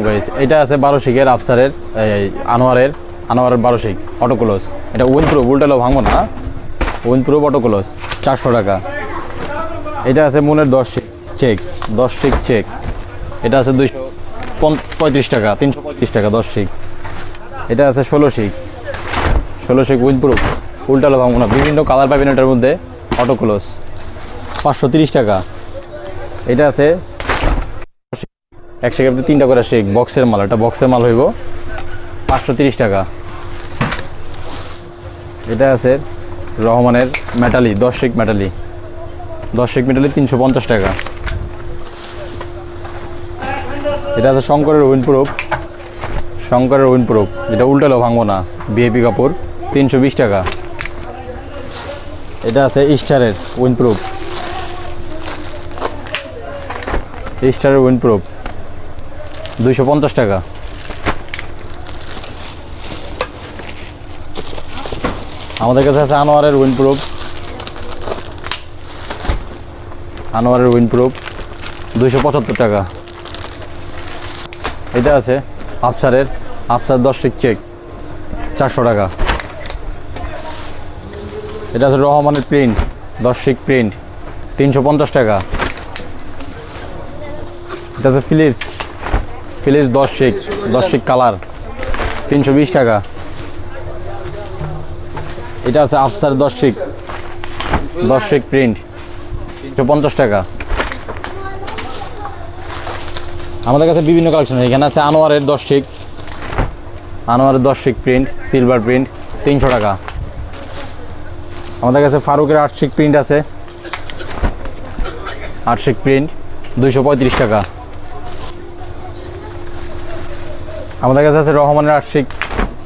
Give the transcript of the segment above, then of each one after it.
Guys, এটা আছে 12 শিকের আফসারের আনোয়ারের 12 শিক অটোক্লোজ। এটা উইন প্রুফ, উল্টালেও ভাঙবো না, উইন প্রুফ অটোক্লোজ 400 টাকা। এটা আছে মুনের 10 শিক চেক, 10 শিক চেক, এটা আছে 235 টাকা, 335 টাকা 10 শিক। এটা আছে 16 শিক, 16 শিক উইন প্রুফ, উল্টালেও ভাঙবো না, বিভিন্ন কালার পাবেন এটার মধ্যে, অটোক্লোজ 530 টাকা। এটা আছে 1 শিকের 3টা করে শিক, বক্সের মাল, এটা বক্সের মাল হইব 530 টাকা। এটা আছে রহমানের মেটালি 10 শিক মেটালি, 10 শিক মেটালি 350 টাকা। এটা আছে শঙ্করের উইন প্রুফ, শঙ্করের উইন প্রুফ, যেটা উল্টালেও ভাঙবো না, ভিআইপি কাপড় 320 টাকা। এটা আছে স্টারের উইন প্রুফ, স্টারের উইন প্রুফ 250 টাকা। আমাদের কাছে আছে আনোয়ারের উইন প্রুফ, আনোয়ারের উইন প্রুফ 275 টাকা। এটা আছে আফসারের, আফসার 10 শিক চেক 400 টাকা। এটা আছে রহমানের প্রিন্ট 10 শিক প্রিন্ট 350 টাকা। এটা আছে ফিলিপস, ফিলিপস 10 শিক কালার 320 টাকা। এটা আছে আফসার 10 শিক প্রিন্ট 350 টাকা। আমাদের কাছে বিভিন্ন কালেকশন, এখানে আছে আনোয়ারের 10 শিক, আনোয়ারের 10 শিক প্রিন্ট সিলভার প্রিন্ট 300 টাকা। আমাদের কাছে ফারুকের 8 শিক প্রিন্ট আছে, 8 শিক প্রিন্ট 235 টাকা। আমাদের কাছে আছে রহমানের 8 শিক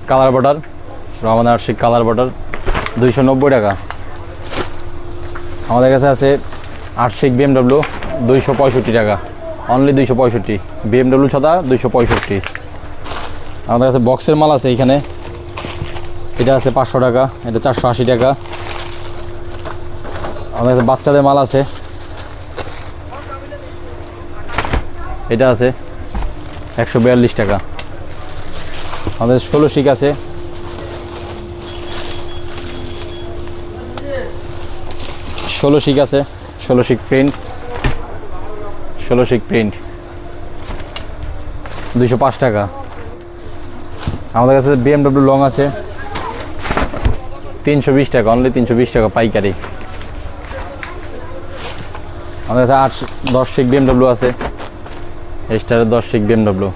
কালার বর্ডার, রহমানের 8 শিক কালার বর্ডার 290 টাকা। আমাদের কাছে আছে 8 শিক বিএমডব্লিউ 265 টাকা, অনলি 265, বিএমডব্লিউ ছাড়া 265। আমাদের কাছে বক্সের মাল আছে এইখানে, এটা আছে 500 টাকা, এটা 480 টাকা। আমাদের কাছে বাচ্চাদের মাল আছে, এটা আছে 142 টাকা। আমাদের 16 শিক আছে, 16 শিক আছে, 16 শিক প্রিন্ট, 16 শিক প্রিন্ট 205 টাকা। আমাদের কাছে বিএমডব্লিউ লং আছে 320 টাকা, অনলি 320 টাকা পাইকারি। আমাদের কাছে 10 শিক বিএমডব্লিউ আছে, স্টারের 10 শিক বিএমডব্লিউ